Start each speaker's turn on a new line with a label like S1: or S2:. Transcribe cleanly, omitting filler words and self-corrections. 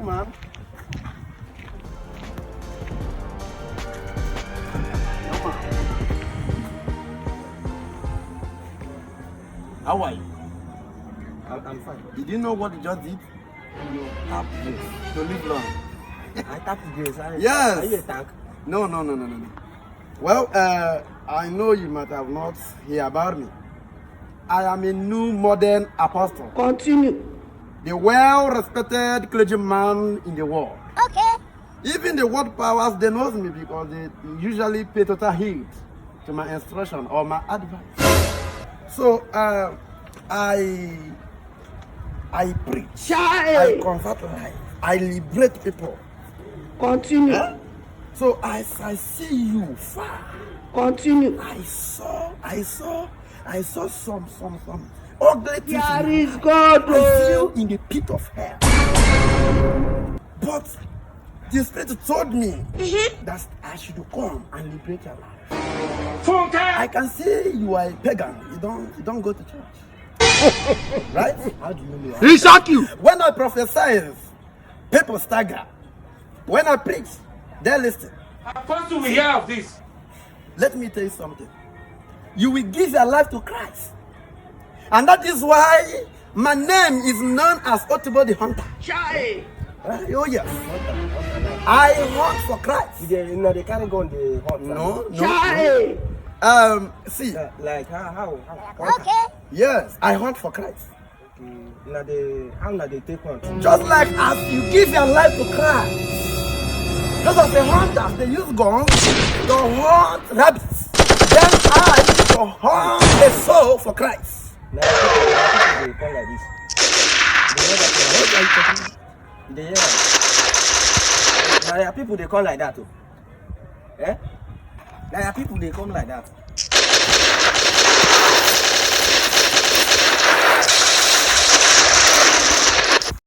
S1: young man. Young man. How are you?
S2: I'm fine.
S1: Did you know what you just did? You tapped this to live long.
S2: I tapped this.
S1: Yes.
S2: Are you a tank?
S1: No. Well, I know you might have not heard about me. I am a new modern apostle.
S3: Continue.
S1: The well-respected clergyman in the world.
S3: Okay.
S1: Even the world powers, they know me because they usually pay total heed to my instruction or my advice. So, I preach, I convert life, I liberate people.
S3: Continue.
S1: Huh? So as I see you far,
S3: Continue.
S1: I saw some ugly things.
S3: There is God.
S1: I see you in the pit of hell. But the Spirit told me that I should come and liberate your life. I can see you are a pagan. You don't go to church. Right?
S2: How do you know?
S4: He shock you.
S1: When I prophesy, people stagger. When I preach, they listen.
S4: Apostle, we hear of this.
S1: Let me tell you something. You will give your life to Christ. And that is why my name is known as Otibo the Hunter.
S3: Chai.
S1: Oh yes. I hunt for Christ.
S2: They carry gun the hunt.
S1: No.
S3: Chai.
S1: See.
S2: Like how?
S3: Okay.
S1: Yes, I hunt for Christ.
S2: Okay. How they take hunt?
S1: Just like as you give your life to Christ. Just as the hunters, they use guns to hunt rabbits. Then I to hunt a soul for Christ.
S2: Now people they come like this. They hear that? Now people they come like that too. Eh? Now people they come like that.